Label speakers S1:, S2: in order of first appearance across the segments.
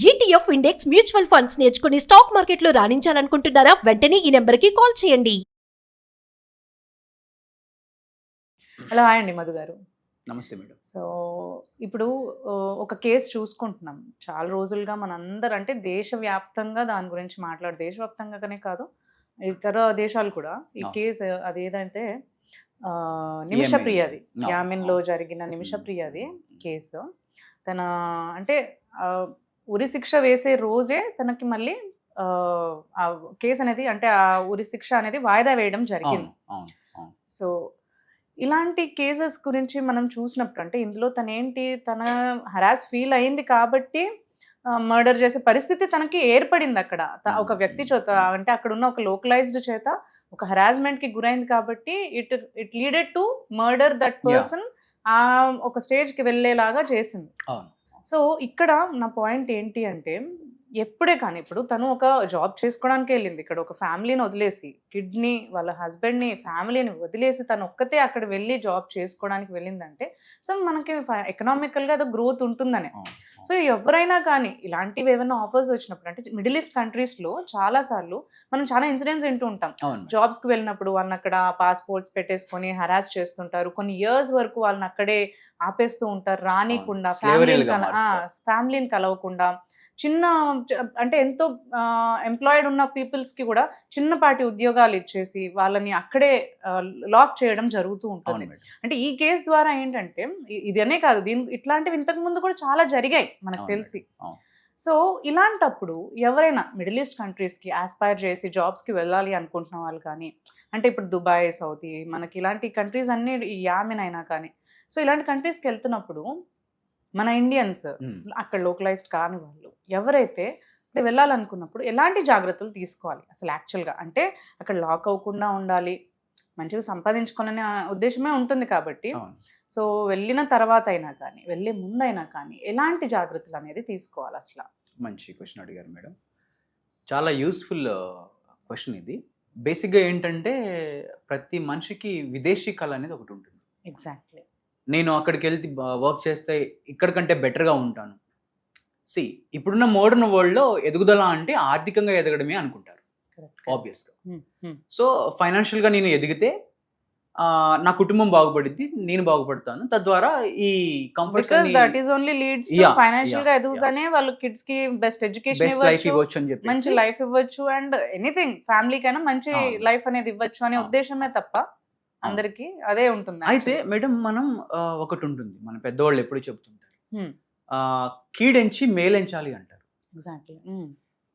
S1: ETF index mutual funds నేర్చుకుని stock మార్కెట్లో రాణించాలనుకుంటున్నారా? వెంటనే ఈ నెంబర్కి కాల్ చేయండి.
S2: హలో, హాయ్ అండి మధు గారు.
S3: నమస్తే మేడం.
S2: సో ఇప్పుడు ఒక కేసు చూసుకుంటున్నాం చాలా రోజులుగా. మనందరూ అంటే దేశవ్యాప్తంగా దాని గురించి దేశవ్యాప్తంగానే కాదు, ఇతర దేశాలు కూడా ఈ కేసు అదేదంటే నిమిషప్రియది, యామిన్లో జరిగిన నిమిషప్రియది కేసు. తన అంటే ఉరి శిక్ష వేసే రోజే తనకి మళ్ళీ ఆ కేసు అనేది అంటే ఆ ఉరి శిక్ష అనేది వాయిదా వేయడం జరిగింది. సో ఇలాంటి కేసెస్ గురించి మనం చూసినప్పుడు అంటే ఇందులో తన హరాస్ ఫీల్ అయింది కాబట్టి మర్డర్ చేసే పరిస్థితి తనకి ఏర్పడింది అక్కడ. ఒక వ్యక్తి చేత అంటే అక్కడ ఉన్న ఒక లోకలైజ్డ్ చేత ఒక హరాస్మెంట్ కి గురైంది కాబట్టి it లీడెడ్ to murder that person. ఆ ఒక స్టేజ్ కి వెళ్ళేలాగా చేసింది. సో ఇక్కడ నా పాయింట్ ఏంటి అంటే, ఎప్పుడే కానీ ఇప్పుడు తను ఒక జాబ్ చేసుకోవడానికి వెళ్ళింది, ఇక్కడ ఒక ఫ్యామిలీని వదిలేసి, కిడ్ని వాళ్ళ హస్బెండ్ని ఫ్యామిలీని వదిలేసి తను ఒక్కతే అక్కడ వెళ్ళి జాబ్ చేసుకోవడానికి వెళ్ళిందంటే సో మనకి ఎకనామికల్గా అదో గ్రోత్ ఉంటుందనే. సో ఎవరైనా కానీ ఇలాంటివి ఏమైనా ఆఫర్స్ వచ్చినప్పుడు అంటే మిడిల్ ఈస్ట్ కంట్రీస్లో చాలాసార్లు మనం చాలా ఇన్సిడెంట్స్ వింటూ ఉంటాం. జాబ్స్కి వెళ్ళినప్పుడు వాళ్ళని అక్కడ పాస్పోర్ట్స్ పెట్టేసుకొని హరాస్ చేస్తుంటారు, కొన్ని ఇయర్స్ వరకు వాళ్ళని అక్కడే ఆపేస్తూ ఉంటారు, రానికుండా ఫ్యామిలీని కలవకుండా. చిన్న అంటే ఎంతో ఎంప్లాయిడ్ ఉన్న పీపుల్స్కి కూడా చిన్నపాటి ఉద్యోగాలు ఇచ్చేసి వాళ్ళని అక్కడే లాక్ చేయడం జరుగుతూ ఉంటుంది. అంటే ఈ కేసు ద్వారా ఏంటంటే ఇదనే కాదు, ఇట్లాంటివి ఇంతకు ముందు కూడా చాలా జరిగాయి మనకు తెలిసి. సో ఇలాంటప్పుడు ఎవరైనా మిడిల్ ఈస్ట్ కంట్రీస్కి ఆస్పైర్ చేసి జాబ్స్కి వెళ్ళాలి అనుకుంటున్న వాళ్ళు కానీ, అంటే ఇప్పుడు దుబాయ్, సౌదీ, మనకి ఇలాంటి కంట్రీస్ అన్నీ యామిన్ అయినా కానీ, సో ఇలాంటి కంట్రీస్కి వెళ్తున్నప్పుడు మన ఇండియన్స్ అక్కడ లోకలైజ్డ్ కాని వాళ్ళు ఎవరైతే వెళ్ళాలనుకున్నప్పుడు ఎలాంటి జాగ్రత్తలు తీసుకోవాలి అసలు యాక్చువల్గా? అంటే అక్కడ లాక్ అవ్వకుండా ఉండాలి, మంచిగా సంపాదించుకోవాలనే ఉద్దేశమే ఉంటుంది కాబట్టి. సో వెళ్ళిన తర్వాత అయినా కానీ వెళ్ళే ముందైనా కానీ ఎలాంటి జాగ్రత్తలు అనేది తీసుకోవాలి అసలు?
S3: మంచి క్వశ్చన్ అడిగారు మేడం, చాలా యూస్ఫుల్ క్వశ్చన్ ఇది. బేసిక్గా ఏంటంటే ప్రతి మనిషికి విదేశీ కళ అనేది ఒకటి ఉంటుంది.
S2: ఎగ్జాక్ట్లీ.
S3: నేను అక్కడికి వెళ్తే వర్క్ చేస్తే ఇక్కడికంటే బెటర్గా ఉంటాను. ఇప్పుడున్న మోడర్న్ వరల్డ్లో ఎదుగుదల అంటే ఆర్థికంగా ఎదగడమే అనుకుంటారు ఆబ్వియస్గా. సో ఫైనాన్షియల్గా నేను ఎదిగితే నా కుటుంబం బాగుపడిద్ది, నేను బాగుపడతాను, తద్వారా ఈ కంఫర్ట్స్
S2: ఫైనాన్షియల్గా ఎదుగుతానే వాళ్ళు కిడ్స్ కి బెస్ట్ ఎడ్యుకేషన్
S3: లైఫ్ ఇవ్వచ్చు అని చెప్పి,
S2: మంచి లైఫ్ ఇవ్వచ్చు, అండ్ ఎనీథింగ్ ఫ్యామిలీకైనా మంచి లైఫ్ అనేది ఇవ్వచ్చు అనే ఉద్దేశమే తప్ప అందరికి అదే ఉంటుంది.
S3: అయితే మేడం మనం ఒకటి ఉంటుంది, మన పెద్దవాళ్ళు ఎప్పుడు చెప్తుంటారు, కీడెంచి మేలెంచాలి అంటారు.
S2: ఎగ్జాక్ట్లీ.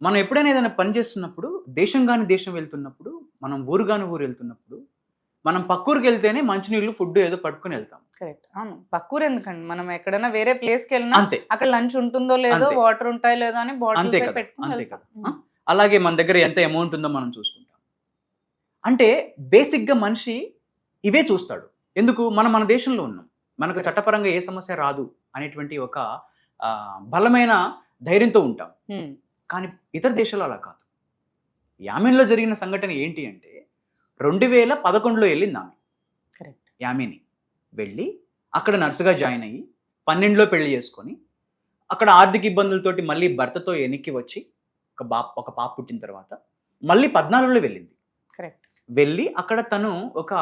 S3: మనం ఎప్పుడైనా ఏదైనా పని చేస్తున్నప్పుడు, దేశం కాని దేశం వెళ్తున్నప్పుడు, మనం ఊరు కాని ఊరు వెళ్తున్నప్పుడు, మనం పక్కూరికి వెళ్తేనే మంచినీళ్ళు ఫుడ్ ఏదో పట్టుకుని వెళ్తాం.
S2: కరెక్ట్. అవును, పక్కూరు ఎందుకండి, మనం ఎక్కడైనా వేరే ప్లేస్కి వెళ్ళినా అంతే, అక్కడ లంచ్ ఉంటుందో లేదో, వాటర్ ఉంటాయో లేదో అని బాటిల్ పెట్టుకుని
S3: అంతే కదా. అలాగే మన దగ్గర ఎంత అమౌంట్ ఉందో మనం చూసుకుంటాం. అంటే బేసిక్గా మనిషి ఇవే చూస్తాడు. ఎందుకు? మన దేశంలో ఉన్నాం, మనకు చట్టపరంగా ఏ సమస్య రాదు అనేటువంటి ఒక బలమైన ధైర్యంతో ఉంటాం. కానీ ఇతర దేశాల్లో అలా కాదు. యామిన్లో జరిగిన సంఘటన ఏంటి అంటే, 2011లో వెళ్ళింది ఆమె.
S2: కరెక్ట్.
S3: యామిని వెళ్ళి అక్కడ నర్సుగా జాయిన్ అయ్యి 12లో పెళ్లి చేసుకొని అక్కడ ఆర్థిక ఇబ్బందులతోటి మళ్ళీ భర్తతో వెనక్కి వచ్చి ఒక పాప పుట్టిన తర్వాత మళ్ళీ 14లో వెళ్ళింది.
S2: కరెక్ట్.
S3: వెళ్ళి అక్కడ తను ఒక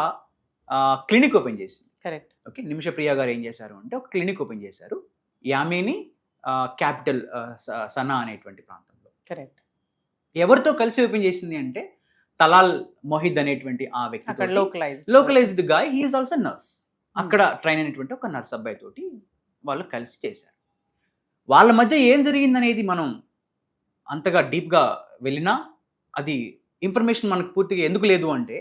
S3: క్లినిక్ ఓపెన్ చేసింది.
S2: కరెక్ట్.
S3: ఓకే, నిమిషప్రియ గారు ఏం చేశారు అంటే ఒక క్లినిక్ ఓపెన్ చేశారు యామిని క్యాపిటల్ సనా అనేటువంటి ప్రాంతంలో.
S2: కరెక్ట్.
S3: ఎవరితో కలిసి ఓపెన్ చేసింది అంటే తలాల్ మొహిద్ అనేటువంటి ఆ వ్యక్తి, localised guy, he is also nurse, అక్కడ ట్రైన్ అయినటువంటి ఒక నర్స్ అబ్బాయి తోటి వాళ్ళు కలిసి చేశారు. వాళ్ళ మధ్య ఏం జరిగిందనేది మనం అంతగా డీప్గా వెళ్ళినా అది ఇన్ఫర్మేషన్ మనకు పూర్తిగా ఎందుకు లేదు అంటే,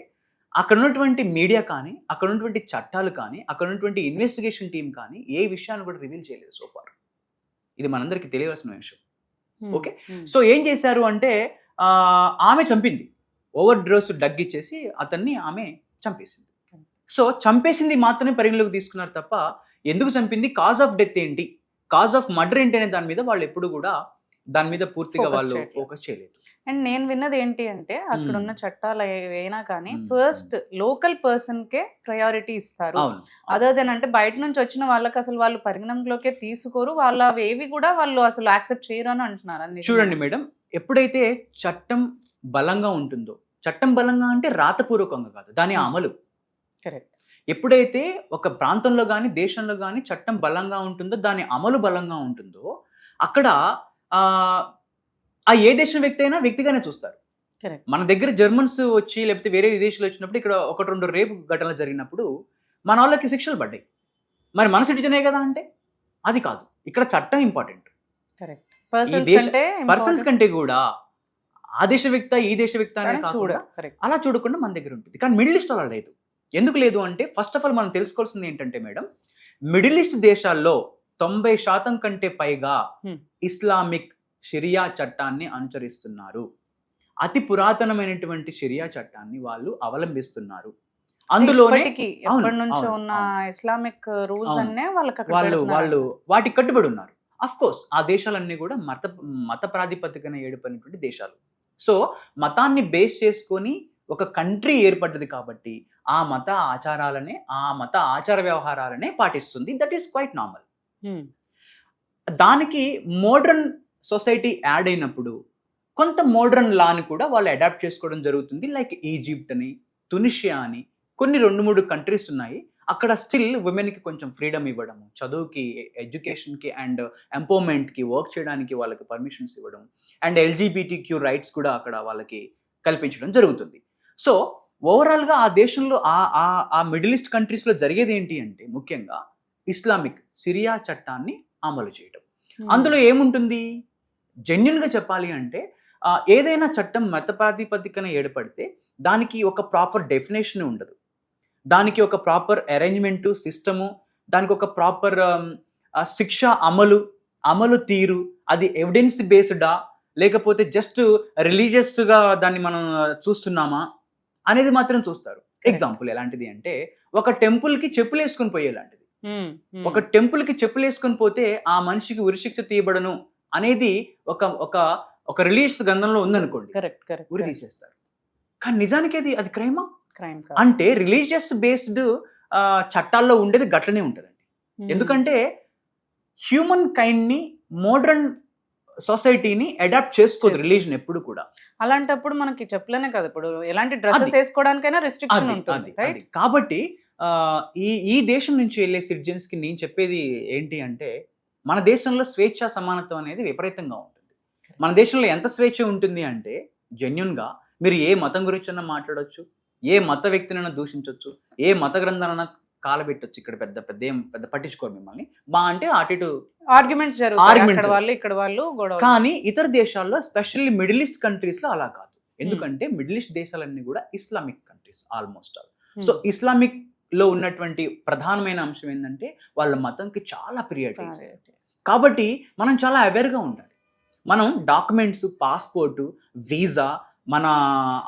S3: అక్కడ ఉన్నటువంటి మీడియా కానీ, అక్కడ ఉన్నటువంటి చట్టాలు కానీ, అక్కడ ఉన్నటువంటి ఇన్వెస్టిగేషన్ టీం కానీ ఏ విషయాన్ని కూడా రివీల్ చేయలేదు సోఫార్. ఇది మనందరికీ తెలియవలసిన విషయం. ఓకే, సో ఏం చేశారు అంటే ఆమె చంపింది, ఓవర్ డోస్ డ్రగ్ ఇచ్చేసి అతన్ని ఆమె చంపేసింది. సో చంపేసింది మాత్రమే పరిగణలోకి తీసుకున్నారు తప్ప ఎందుకు చంపింది, కాజ్ ఆఫ్ డెత్ ఏంటి, కాజ్ ఆఫ్ మర్డర్ ఏంటి అనే దాని మీద వాళ్ళు ఎప్పుడు కూడా దాని మీద పూర్తిగా
S2: Focus
S3: వాళ్ళు
S2: చేయట్లేదు.
S3: ఫోకస్ చేయలేదు.
S2: అండ్ నేను విన్నది ఏంటి అంటే అక్కడ ఉన్న చట్టాలు ఏవైనా కానీ ఫస్ట్ లోకల్ పర్సన్ కే ప్రయారిటీ ఇస్తారు.
S3: అవును
S2: అదర్ దెన్ అంటే బయట నుంచి వచ్చిన వాళ్ళకి అసలు వాళ్ళు పరిగణంలోకే తీసుకోరు, వాళ్ళు అవేవి కూడా వాళ్ళు అసలు యాక్సెప్ట్ చేయరు అని అంటున్నారు. అది నిజమా?
S3: చూడండి మేడం, ఎప్పుడైతే చట్టం బలంగా ఉంటుందో, చట్టం బలంగా అంటే రాతపూర్వకంగా కాదు, దాని అమలు.
S2: కరెక్ట్.
S3: ఎప్పుడైతే ఒక ప్రాంతంలో కానీ దేశంలో కానీ చట్టం బలంగా ఉంటుందో, దాని అమలు బలంగా ఉంటుందో, అక్కడ ఆ ఏ దేశం వ్యక్తి అయినా వ్యక్తిగానే చూస్తారు.
S2: కరెక్ట్.
S3: మన దగ్గర జర్మన్స్ వచ్చి లేకపోతే వేరే విదేశాలు వచ్చినప్పుడు ఇక్కడ 1-2 రేపు ఘటనలు జరిగినప్పుడు మన వాళ్ళకి శిక్షలు పడ్డాయి. మరి మన సిటిజనే కదా అంటే అది కాదు, ఇక్కడ చట్టం ఇంపార్టెంట్.
S2: కరెక్ట్.
S3: పర్సన్స్ కంటే కూడా ఆ దేశ వ్యక్తి ఈ దేశ వ్యక్తి అనే కాకుండా
S2: కరెక్ట్.
S3: అలా చూడకుండా మన దగ్గర ఉంటుంది. కానీ మిడిల్ ఈస్ట్ అలా లేదు. ఎందుకు లేదు అంటే ఫస్ట్ ఆఫ్ ఆల్ మనం తెలుసుకోవాల్సింది ఏంటంటే మేడం, మిడిల్ ఈస్ట్ దేశాల్లో 90% కంటే పైగా ఇస్లామిక్ షరియా చట్టాన్ని అనుసరిస్తున్నారు. అతి పురాతనమైనటువంటి షరియా చట్టాన్ని వాళ్ళు అవలంబిస్తున్నారు. అందులోనే
S2: ఎప్పటి నుంచో ఉన్న ఇస్లామిక్ రూల్స్ అన్నే
S3: వాళ్ళు వాటికి కట్టుబడి ఉన్నారు. అఫ్ కోర్స్ ఆ దేశాలన్నీ కూడా మత ప్రాతిపదికన ఏర్పడినటువంటి దేశాలు. సో మతాన్ని బేస్ చేసుకొని ఒక కంట్రీ ఏర్పడ్డది కాబట్టి ఆ మత ఆచారాలనే, ఆ మత ఆచార వ్యవహారాలనే పాటిస్తుంది. That is quite normal. దానికి మోడర్న్ సొసైటీ యాడ్ అయినప్పుడు కొంత మోడర్న్ లాని కూడా వాళ్ళు అడాప్ట్ చేసుకోవడం జరుగుతుంది. లైక్ ఈజిప్ట్ అని, తునిషియా అని కొన్ని 2-3 కంట్రీస్ ఉన్నాయి. అక్కడ స్టిల్ ఉమెన్కి కొంచెం ఫ్రీడమ్ ఇవ్వడము, చదువుకి, ఎడ్యుకేషన్కి అండ్ ఎంపవర్మెంట్కి, వర్క్ చేయడానికి వాళ్ళకి పర్మిషన్స్ ఇవ్వడం, అండ్ LGBTQ రైట్స్ కూడా అక్కడ వాళ్ళకి కల్పించడం జరుగుతుంది. సో ఓవరాల్గా ఆ దేశంలో ఆ మిడిల్ ఈస్ట్ కంట్రీస్లో జరిగేది ఏంటి అంటే ముఖ్యంగా ఇస్లామిక్ సిరియా చట్టాన్ని అమలు చేయడం. అందులో ఏముంటుంది, జెన్యున్గా చెప్పాలి అంటే ఏదైనా చట్టం మత ప్రాతిపదికన ఏర్పడితే దానికి ఒక ప్రాపర్ డెఫినేషన్ ఉండదు, దానికి ఒక ప్రాపర్ అరేంజ్మెంటు సిస్టము, దానికి ఒక ప్రాపర్ శిక్ష అమలు తీరు, అది ఎవిడెన్స్ బేస్డా లేకపోతే జస్ట్ రిలీజియస్గా దాన్ని మనం చూస్తున్నామా అనేది మాత్రం చూస్తారు. ఎగ్జాంపుల్ ఎలాంటిది అంటే ఒక టెంపుల్కి చెప్పులు వేసుకొని పోయేలాంటిది. ఒక టెంపుల్కి చెప్పులు వేసుకొని పోతే ఆ మనిషికి ఉరిశిక్ష తీయబడను అనేది ఒక రిలీజియస్ గ్రంథంలో ఉందనుకోండి, ఉరి తీసేస్తారు. కానీ నిజానికి అది క్రైమా? అంటే రిలీజియస్ బేస్డ్ చట్టాల్లో ఉండేది గట్లనే ఉంటుందండి. ఎందుకంటే హ్యూమన్ కైండ్ ని మోడర్న్ సొసైటీని అడాప్ట్ చేసుకోదు రిలీజన్ ఎప్పుడు కూడా.
S2: అలాంటప్పుడు మనకి చెప్పలేనే కదా, ఇప్పుడు ఎలాంటి డ్రెస్సెస్ వేసుకోవడానికైనా రెస్ట్రిక్షన్ ఉంటుంది.
S3: కాబట్టి ఈ దేశం నుంచి వెళ్ళే సిటిజన్స్ కి నేను చెప్పేది ఏంటి అంటే, మన దేశంలో స్వేచ్ఛ సమానత్వం అనేది విపరీతంగా ఉంటుంది. మన దేశంలో ఎంత స్వేచ్ఛ ఉంటుంది అంటే జెన్యున్గా మీరు ఏ మతం గురించి మాట్లాడవచ్చు, ఏ మత వ్యక్తినైనా దూషించవచ్చు, ఏ మత గ్రంథాలైనా కాలబెట్టొచ్చు. ఇక్కడ పెద్ద పట్టించుకోరు మిమ్మల్ని. అంటే అటు ఇటు
S2: ఆర్గ్యుమెంట్స్ జరుగుతాయి.
S3: కానీ ఇతర దేశాల్లో స్పెషల్లీ మిడిల్ ఈస్ట్ కంట్రీస్ లో అలా కాదు. ఎందుకంటే మిడిల్ ఈస్ట్ దేశాలన్నీ కూడా Islamic countries almost all. So Islamic లో ఉన్నటువంటి ప్రధానమైన అంశం ఏంటంటే వాళ్ళ మతంకి చాలా ప్రియారిటీ. కాబట్టి మనం చాలా అవేర్గా ఉండాలి. మనం డాక్యుమెంట్స్, పాస్పోర్టు, వీసా, మన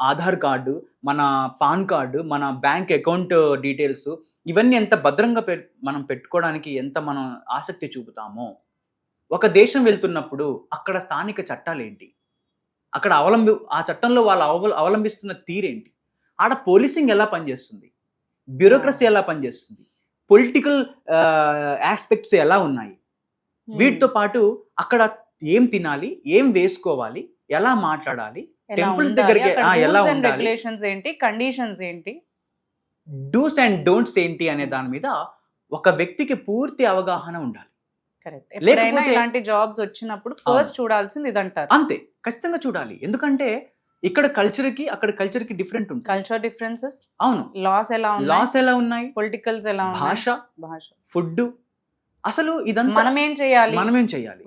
S3: ఆధార్ కార్డు, మన పాన్ కార్డు, మన బ్యాంక్ అకౌంట్ డీటెయిల్స్, ఇవన్నీ ఎంత భద్రంగా మనం పెట్టుకోవడానికి ఎంత మనం ఆసక్తి చూపుతామో, ఒక దేశం వెళ్తున్నప్పుడు అక్కడ స్థానిక చట్టాలు ఏంటి, అక్కడ ఆ చట్టంలో వాళ్ళు అవలంబిస్తున్న తీరేంటి, ఆడ పోలీసింగ్ ఎలా పనిచేస్తుంది, బ్యూరోక్రసీ ఎలా పనిచేస్తుంది, పొలిటికల్ ఆస్పెక్ట్స్ ఎలా ఉన్నాయి, వీటితో పాటు అక్కడ ఏం తినాలి, ఏం వేసుకోవాలి, ఎలా మాట్లాడాలి, టెంపుల్స్ దగ్గరికి ఎలా ఉండాలి,
S2: ఏంటి, కండిషన్స్ ఏంటి,
S3: డూస్ అండ్ డోంట్స్ ఏంటి అనే దాని మీద ఒక వ్యక్తికి పూర్తి అవగాహన ఉండాలి.
S2: ఇలాంటి జాబ్స్ వచ్చినప్పుడు ఫస్ట్ చూడాల్సింది ఇదంటారు.
S3: అంతే, ఖచ్చితంగా చూడాలి. ఎందుకంటే ఇక్కడ కల్చర్కి అక్కడ కల్చర్కి డిఫరెంట్ ఉంటుంది.
S2: కల్చర్ డిఫరెన్సెస్,
S3: అవును,
S2: లాస్ ఎలా ఉన్నాయి, పొలిటికల్స్ ఎలా ఉన్నాయి, భాష,
S3: ఫుడ్, అసలు ఇదంతా
S2: మనం ఏం చేయాలి,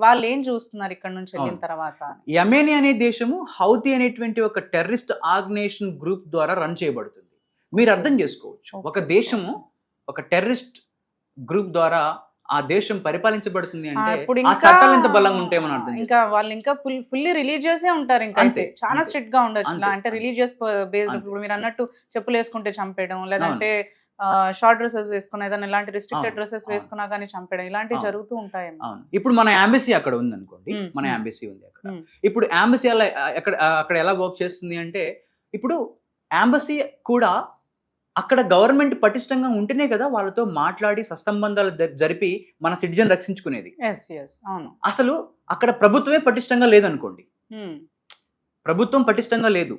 S2: వాళ్ళు ఏం చూస్తున్నారు ఇక్కడ నుంచి వెళ్ళిన తర్వాత.
S3: యెమెన్ అనే దేశము హౌతీ అనేటువంటి ఒక టెర్రరిస్ట్ ఆర్గనైజేషన్ గ్రూప్ ద్వారా రన్ చేయబడుతుంది. మీరు అర్థం చేసుకోవచ్చు, ఒక దేశము ఒక టెర్రరిస్ట్ గ్రూప్ ద్వారా ఆ దేశం పరిపాలించబడుతుంది అంటే ఆ చట్టాలు ఎంత బలంగా ఉంటాయి మనం అర్థం.
S2: ఇంకా వాళ్ళు ఇంకా ఫుల్లీ రిలీజియస్ ఉంటారు, ఇంకా చాలా స్ట్రిక్ట్ గా ఉండొచ్చు. అంటే రిలీజియస్ బేస్డ్, మీరు అన్నట్టు చెప్పులు వేసుకుంటే చంపేయడం, లేదంటే షార్ట్ డ్రెస్సెస్ వేసుకున్నా ఏదైనా ఇలాంటి రిస్ట్రిక్టెడ్
S3: అవును,
S2: డ్రెస్సెస్
S3: అవును.
S2: వేసుకున్నా కానీ చంపేయడం ఇలాంటివి
S3: అవును.
S2: జరుగుతూ ఉంటాయేమో.
S3: అవును. ఇప్పుడు మన ఎంబసీ అక్కడ ఉంది అనుకోండి,
S2: మ్మ్,
S3: మన
S2: మ్మ్.
S3: ఎంబసీ ఉంది అక్కడ.
S2: మ్మ్.
S3: ఇప్పుడు ఎంబసీ అలా అక్కడ ఎలా వర్క్ చేస్తుంది అంటే, ఇప్పుడు ఎంబసీ కూడా అక్కడ గవర్నమెంట్ పటిష్టంగా ఉంటేనే కదా వాళ్ళతో మాట్లాడి సత్సంబంధాలు జరిపి మన సిటిజన్ రక్షించుకునేది.
S2: అవును.
S3: అసలు అక్కడ ప్రభుత్వమే పటిష్టంగా లేదనుకోండి,
S2: మ్మ్.
S3: ప్రభుత్వం పటిష్టంగా లేదు,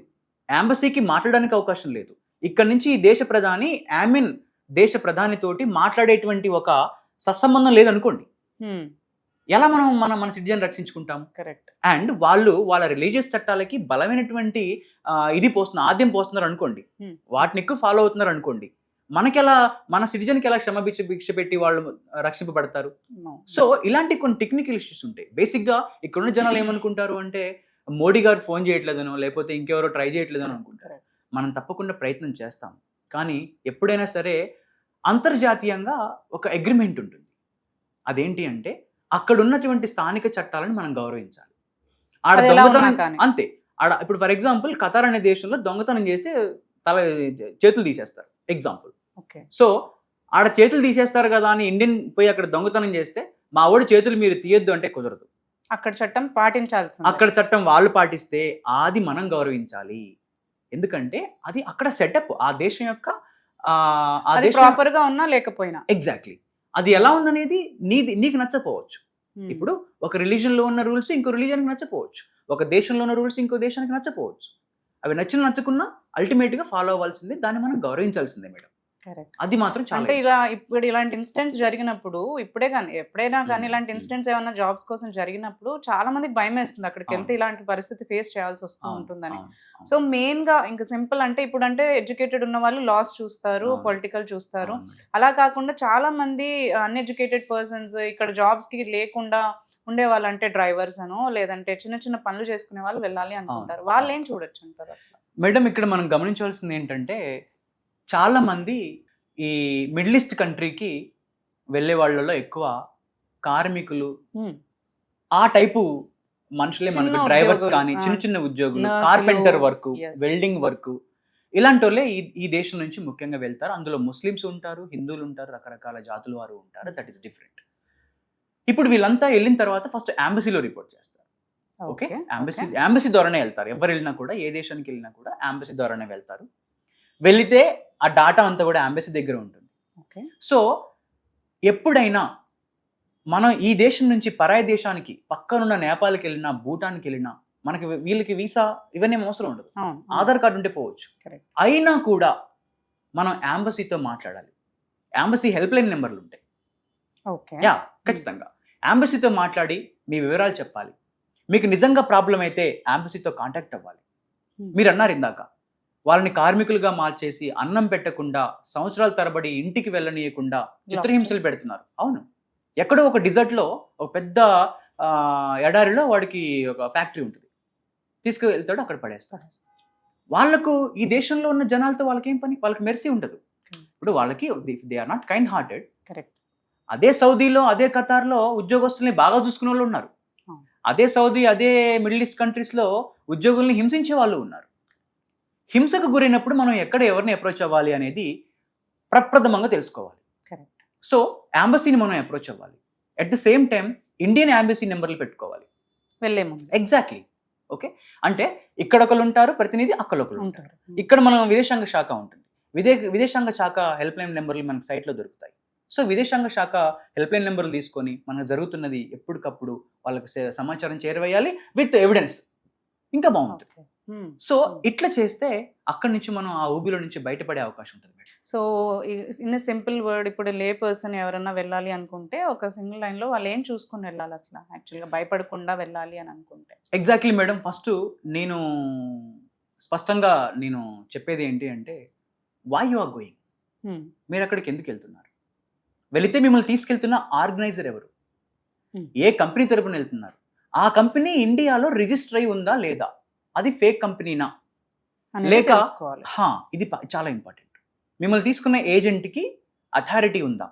S3: ఎంబసీకి మాట్లాడడానికి అవకాశం లేదు. ఇక్కడ నుంచి ఈ దేశ ప్రధాని దేశ ప్రధానితోటి మాట్లాడేటువంటి ఒక సత్సంబంధం లేదనుకోండి,
S2: మ్మ్.
S3: ఎలా మనం మన సిటిజన్ రక్షించుకుంటాం?
S2: కరెక్ట్.
S3: అండ్ వాళ్ళ రిలీజియస్ చట్టాలకి బలమైనటువంటి ఆద్యం పోస్తున్నారు అనుకోండి,
S2: Hmm.
S3: వాటిని ఎక్కువ ఫాలో అవుతున్నారు అనుకోండి, మనకెలా మన సిటిజన్కి ఎలా భిక్ష పెట్టి వాళ్ళు రక్షింపబడతారు?
S2: No.
S3: సో ఇలాంటి కొన్ని టెక్నికల్ ఇష్యూస్ ఉంటాయి. బేసిక్గా ఇక్కడున్న జనాలు ఏమనుకుంటారు అంటే, మోడీ గారు ఫోన్ చేయట్లేదనో లేకపోతే ఇంకెవరో ట్రై చేయట్లేదనో అనుకుంటారు.
S2: Correct.
S3: మనం తప్పకుండా ప్రయత్నం చేస్తాం, కానీ ఎప్పుడైనా సరే అంతర్జాతీయంగా ఒక అగ్రిమెంట్ ఉంటుంది. అదేంటి అంటే, అక్కడ ఉన్నటువంటి స్థానిక చట్టాలను మనం గౌరవించాలి. ఆడ
S2: అది ఎలా ఉన్నా
S3: దొంగతనం
S2: కానీ.
S3: అంతే. ఆడ ఇప్పుడు ఫర్ ఎగ్జాంపుల్ ఖతార్ అనే దేశంలో దొంగతనం చేస్తే చేతులు తీసేస్తారు ఎగ్జాంపుల్.
S2: ఓకే.
S3: సో ఆడ చేతులు తీసేస్తారు కదా అని ఇండియన్ పోయి అక్కడ దొంగతనం చేస్తే, మా వాడి చేతులు మీరు తీయొద్దు అంటే కుదరదు.
S2: అక్కడ చట్టం పాటించాల్సింది.
S3: అక్కడ చట్టం వాళ్ళు పాటిస్తే అది మనం గౌరవించాలి. ఎందుకంటే అది అక్కడ సెటప్, ఆ దేశం యొక్క
S2: అది ప్రాపర్ గా ఉన్నా లేకపోయినా.
S3: ఎగ్జాక్ట్లీ అది ఎలా ఉందనేది నీకు నచ్చపోవచ్చు.
S2: Hmm.
S3: ఇప్పుడు ఒక రిలీజన్ లో ఉన్న రూల్స్ ఇంకో రిలీజన్కి నచ్చపోవచ్చు, ఒక దేశంలో ఉన్న రూల్స్ ఇంకో దేశానికి నచ్చపోవచ్చు. అవి నచ్చకున్నా అల్టిమేట్ గా ఫాలో అవ్వాల్సిందే, దాన్ని మనం గౌరవించాల్సిందే మేడం.
S2: కరెక్ట్.
S3: అది మాత్రం చాలా
S2: అంటే ఇప్పుడు ఇలాంటి ఇన్సిడెంట్స్ జరిగినప్పుడు ఎప్పుడైనా కానీ ఇలాంటి ఇన్సిడెంట్స్ ఏమైనా జాబ్స్ కోసం జరిగినప్పుడు చాలా మందికి భయం వేస్తుంది అక్కడికి వెళ్తే ఇలాంటి పరిస్థితి ఫేస్ చేయాల్సి వస్తూ ఉంటుందని. సో మెయిన్ గా ఇంకా సింపుల్ అంటే ఇప్పుడు అంటే ఎడ్యుకేటెడ్ ఉన్న వాళ్ళు లాస్ చూస్తారు, పొలిటికల్ చూస్తారు. అలా కాకుండా చాలా మంది అన్ఎడ్యుకేటెడ్ పర్సన్స్ ఇక్కడ జాబ్స్ కి లేకుండా ఉండే వాళ్ళు, అంటే డ్రైవర్స్ అనో లేదంటే చిన్న చిన్న పనులు చేసుకునే వాళ్ళు వెళ్ళాలి అనుకుంటారు. వాళ్ళు ఏం చూడొచ్చు అంటారు అసలు?
S3: మేడం ఇక్కడ మనం గమనించాల్సింది ఏంటంటే, చాలా మంది ఈ మిడిల్ ఈస్ట్ కంట్రీకి వెళ్ళే వాళ్ళలో ఎక్కువ కార్మికులు, ఆ టైపు మనుషులే మనకు డ్రైవర్స్ కానీ చిన్న చిన్న ఉద్యోగులు, కార్పెంటర్ వర్క్, వెల్డింగ్ వర్క్, ఇలాంటి వాళ్ళే ఈ దేశం నుంచి ముఖ్యంగా వెళ్తారు. అందులో ముస్లిమ్స్ ఉంటారు, హిందువులు ఉంటారు, రకరకాల జాతుల వారు ఉంటారు. That is different. ఇప్పుడు వీళ్ళంతా వెళ్ళిన తర్వాత ఫస్ట్ ఎంబసీలో రిపోర్ట్ చేస్తారు. ఓకే, ఎంబసీ ద్వారానే వెళ్తారు. ఎవరు వెళ్ళినా కూడా, ఏ దేశానికి వెళ్ళినా కూడా ఎంబసీ ద్వారానే వెళ్తారు. వెళితే ఆ డాటా అంతా కూడా ఎంబసీ దగ్గర ఉంటుంది. సో ఎప్పుడైనా మనం ఈ దేశం నుంచి పరాయి దేశానికి పక్కనున్న నేపాల్కి వెళ్ళినా, భూటాన్కి వెళ్ళినా, మనకి వీళ్ళకి వీసా ఇవన్నీ అవసరం ఉండదు, ఆధార్ కార్డు ఉంటే పోవచ్చు. అయినా కూడా మనం ఎంబసీతో మాట్లాడాలి. ఎంబసీ హెల్ప్ లైన్ నెంబర్లు ఉంటాయి. యా, ఖచ్చితంగా ఎంబసీతో మాట్లాడి మీ వివరాలు చెప్పాలి. మీకు నిజంగా ప్రాబ్లం అయితే ఎంబసీతో కాంటాక్ట్ అవ్వాలి. మీరు అన్నారు ఇందాక, వాళ్ళని కార్మికులుగా మార్చేసి అన్నం పెట్టకుండా, సంవత్సరాల తరబడి ఇంటికి వెళ్ళనీయకుండా చిత్రహింసలు పెడుతున్నారు. అవును, ఎక్కడో ఒక డిజర్ట్లో ఒక పెద్ద ఎడారిలో వాడికి ఒక ఫ్యాక్టరీ ఉంటుంది, తీసుకువెళ్తాడు, అక్కడ పడేస్తాడు. వాళ్ళకు ఈ దేశంలో ఉన్న జనాలతో వాళ్ళకి ఏం పని? వాళ్ళకి మెర్సీ ఉండదు. ఇప్పుడు వాళ్ళకి they are not kind hearted.
S2: Correct.
S3: అదే సౌదీలో, అదే ఖతార్లో ఉద్యోగస్తుల్ని బాగా చూసుకునే వాళ్ళు ఉన్నారు. అదే సౌదీ, అదే మిడిల్ ఈస్ట్ కంట్రీస్లో ఉద్యోగుల్ని హింసించే వాళ్ళు ఉన్నారు. హింసకు గురైనప్పుడు మనం ఎక్కడ ఎవరిని అప్రోచ్ అవ్వాలి అనేది ప్రప్రథమంగా తెలుసుకోవాలి. సో ఎంబసీని మనం అప్రోచ్ అవ్వాలి. At the same time Indian embassy నెంబర్లు పెట్టుకోవాలి
S2: వెళ్ళే ముందు.
S3: ఎగ్జాక్ట్లీ. ఓకే, అంటే ఇక్కడ ఒకరు ఉంటారు ప్రతినిధి, అక్కడ ఒకరు ఉంటారు. ఇక్కడ మనం విదేశాంగ శాఖ ఉంటుంది, విదేశాంగ శాఖ హెల్ప్ లైన్ నెంబర్లు మనకు సైట్లో దొరుకుతాయి. సో విదేశాంగ శాఖ హెల్ప్ లైన్ నెంబర్లు తీసుకొని మనకు జరుగుతున్నది ఎప్పటికప్పుడు వాళ్ళకి సమాచారం చేరవేయాలి విత్ ఎవిడెన్స్. ఇంకా బాగుంటుంది. సో ఇట్లా చేస్తే అక్కడి నుంచి మనం ఆ ఊబిలో నుంచి బయటపడే అవకాశం ఉంటుంది.
S2: సో ఇన్ సింపుల్ వర్డ్, ఇప్పుడు లే పర్సన్ ఎవరన్నా వెళ్ళాలి అనుకుంటే ఒక సింగిల్ లైన్ లో వాళ్ళు ఏం చూసుకుని వెళ్ళాలి అసలు, యాక్చువల్గా భయపడకుండా వెళ్ళాలి అని అనుకుంటే?
S3: ఎగ్జాక్ట్లీ మేడం, ఫస్ట్ నేను స్పష్టంగా చెప్పేది ఏంటి అంటే, వై యు ఆర్ గోయింగ్, మీరు అక్కడికి ఎందుకు వెళ్తున్నారు, వెళితే మిమ్మల్ని తీసుకెళ్తున్న ఆర్గనైజర్ ఎవరు, ఏ కంపెనీ తరపున వెళ్తున్నారు, ఆ కంపెనీ ఇండియాలో రిజిస్టర్ అయి ఉందా లేదా, అది ఫేక్ కంపెనీనా లేక, ఇది చాలా ఇంపార్టెంట్. మిమ్మల్ని తీసుకున్న ఏజెంట్కి అథారిటీ ఉందా,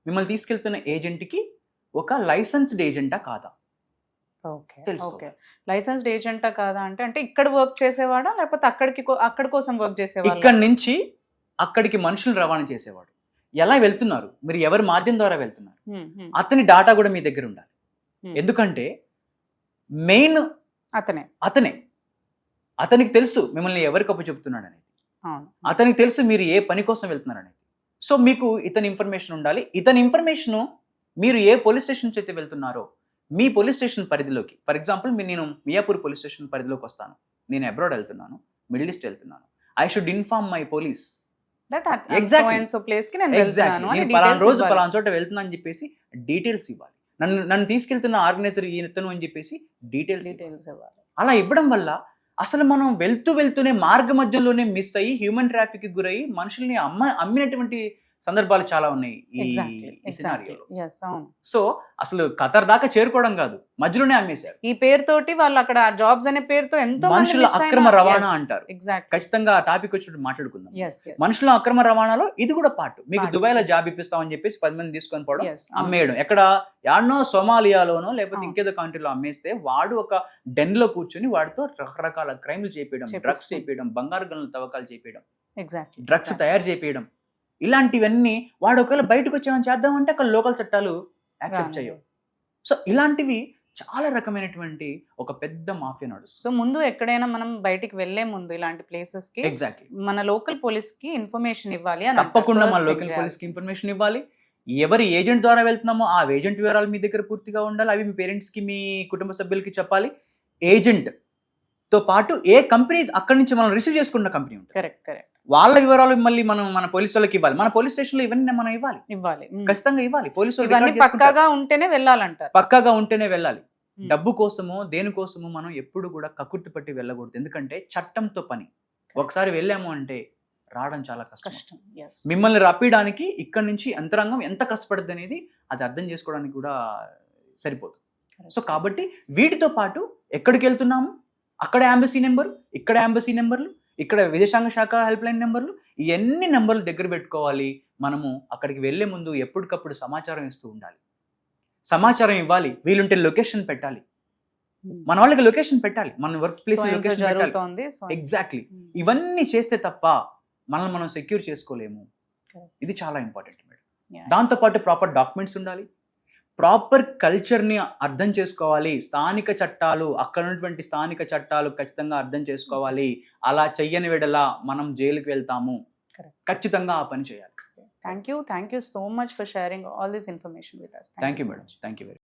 S3: మిమ్మల్ని తీసుకెళ్తున్న ఏజెంట్కి ఒక లైసెన్స్డ్ ఏజెంటా కాదా తెలుసుకో.
S2: లైసెన్స్డ్ ఏజెంటా కాదా అంటే ఇక్కడ వర్క్ చేసేవాడా లేకపోతే అక్కడి కోసం వర్క్ చేసేవాడా?
S3: ఇక్కడ నుంచి అక్కడికి మనుషులు రవాణా చేసేవాడు. ఎలా వెళ్తున్నారు, మీరు ఎవరి మాధ్యం ద్వారా వెళ్తున్నారు,
S2: ఉమ్, ఉమ్,
S3: అతని డాటా కూడా మీ దగ్గర ఉండాలి.
S2: ఉమ్.
S3: ఎందుకంటే మెయిన్
S2: అతనే
S3: అతనికి తెలుసు మిమ్మల్ని ఎవరికి అప్పు చెప్తున్నాడు అనేది,
S2: అవును.
S3: అతనికి తెలుసు మీరు ఏ పని కోసం వెళ్తున్నారు అనేది. సో మీకు ఇతని ఇన్ఫర్మేషన్ ఉండాలి. ఇతని ఇన్ఫర్మేషను మీరు ఏ పోలీస్ స్టేషన్ నుంచి అయితే వెళ్తున్నారో మీ పోలీస్ స్టేషన్ పరిధిలోకి, ఫర్ ఎగ్జాంపుల్ నేను మియాపూర్ పోలీస్ స్టేషన్ పరిధిలోకి వస్తాను, నేను అబ్రాడ్ వెళ్తున్నాను, మిడిల్ ఈస్ట్ వెళ్తున్నాను, I should inform my police Exactly. నేను పలానా రోజు పలానా చోట వెళ్తున్నా అని చెప్పేసి డీటెయిల్స్ ఇవ్వాలి. నన్ను తీసుకెళ్తున్న ఆర్గనైజర్ ఈతను అని చెప్పేసి డీటెయిల్స్
S2: ఇవ్వాలి.
S3: అలా ఇవ్వడం వల్ల అసలు మనం వెళ్తూనే మార్గ మధ్యంలోనే మిస్ అయ్యి హ్యూమన్ ట్రాఫిక్ కి గురయ్యి మనుషుల్ని అమ్మినటువంటి సందర్భాలు చాలా ఉన్నాయి ఈ సినారియోలో. సో అసలు ఖతర్ దాకా చేరుకోవడం కాదు, మధ్యలోనే అమ్మేశారు.
S2: ఈ పేరుతోటి వాళ్ళు అక్కడ జాబ్స్ అనే పేరుతో ఎంతో
S3: మనుషుల అక్రమ రవాణా అంటారు.
S2: ఎగ్జాక్ట్,
S3: ఖచ్చితంగా ఆ టాపిక్ వచ్చినప్పుడు మాట్లాడుకుందాం. మనుషుల అక్రమ రవాణాలో ఇది కూడా పార్ట్. మీకు దుబాయ్ లో జాబ్ ఇప్పిస్తామని చెప్పేసి 10 మంది తీసుకొని పోవడం, అమ్మేయడం. ఎక్కడ యాడ్నో సోమాలియాలోనో లేకపోతే ఇంకేదో కంట్రీలో అమ్మేస్తే వాడు ఒక డెన్ లో కూర్చొని వాడితో రకరకాల క్రైమ్లు చేపేయడం, డ్రగ్స్ చేపేయడం, బంగారు గనుల తవ్వకాలు చేపేయడం, డ్రగ్స్ తయారు చేపేయడం, ఇలాంటివన్నీ వాడు ఒకవేళ బయటకు వచ్చేమని చేద్దామంటే అక్కడ లోకల్ చట్టాలు యాక్సెప్ట్ చేయవు. సో ఇలాంటివి చాలా రకమైనటువంటి ఒక పెద్ద మాఫియా నడుస్తుంది.
S2: సో ముందు ఎక్కడైనా మనం బయటికి వెళ్లే ముందు ఇలాంటి ప్లేసెస్ కి
S3: ఎగ్జాక్ట్లీ
S2: మన లోకల్ పోలీస్ కి ఇన్ఫర్మేషన్ ఇవ్వాలి.
S3: తప్పకుండా మన లోకల్ పోలీస్ కి ఇన్ఫర్మేషన్ ఇవ్వాలి. ఎవరి ఏజెంట్ ద్వారా వెళ్తున్నామో ఆ ఏజెంట్ వివరాలు మీ దగ్గర పూర్తిగా ఉండాలి. అవి మీ పేరెంట్స్ కి, మీ కుటుంబ సభ్యులకి చెప్పాలి. ఏజెంట్ తో పాటు ఏ కంపెనీ అక్కడి నుంచి మనం రిసీవ్ చేసుకున్న కంపెనీ ఉంటుంది,
S2: కరెక్ట్,
S3: వాళ్ళ వివరాలు మళ్ళీ మనం మన పోలీసు వాళ్ళకి ఇవ్వాలి. మన పోలీస్ స్టేషన్ లో ఇవన్నీ మనం ఇవ్వాలి, ఖచ్చితంగా ఇవ్వాలి. పోలీసు
S2: పక్కాగా ఉంటేనే వెళ్ళాలంటారు.
S3: పక్కాగా ఉంటేనే వెళ్ళాలి. డబ్బు కోసమో దేనికోసమో మనం ఎప్పుడు కూడా కక్కుర్తి పట్టి వెళ్ళకూడదు. ఎందుకంటే చట్టంతో పని. ఒకసారి వెళ్ళాము అంటే రావడం చాలా కష్టం. మిమ్మల్ని రప్పించడానికి ఇక్కడి నుంచి యంత్రాంగం ఎంత కష్టపడుతుంది అనేది అది అర్థం చేసుకోవడానికి కూడా సరిపోదు. సో కాబట్టి వీటితో పాటు ఎక్కడికి వెళ్తున్నాము, అక్కడ ఎంబసీ నెంబర్, ఇక్కడ ఎంబసీ నెంబర్లు, ఇక్కడ విదేశాంగ శాఖ హెల్ప్ లైన్ నెంబర్లు, ఇవన్నీ నెంబర్లు దగ్గర పెట్టుకోవాలి. మనము అక్కడికి వెళ్లే ముందు ఎప్పటికప్పుడు సమాచారం ఇస్తూ ఉండాలి. సమాచారం ఇవ్వాలి, వీలుంటే లొకేషన్ పెట్టాలి. మన వాళ్ళకి లొకేషన్ పెట్టాలి, మన వర్క్ ప్లేస్ లొకేషన్ పెట్టాలి. ఎగ్జాక్ట్లీ. ఇవన్నీ చేస్తే తప్ప మనల్ని మనం సెక్యూర్ చేసుకోలేము. ఇది చాలా ఇంపార్టెంట్ మేడం. దాంతోపాటు ప్రాపర్ డాక్యుమెంట్స్ ఉండాలి, ప్రాపర్ కల్చర్ని అర్థం చేసుకోవాలి. స్థానిక చట్టాలు, అక్కడ ఉన్నటువంటి స్థానిక చట్టాలు ఖచ్చితంగా అర్థం చేసుకోవాలి. అలా చెయ్యని వెడలా మనం జైలుకి వెళ్తాము. ఖచ్చితంగా ఆ పని చేయాలి.
S2: Thank you so much for sharing all this information with us.
S3: Thank you, madam. Thank you very much.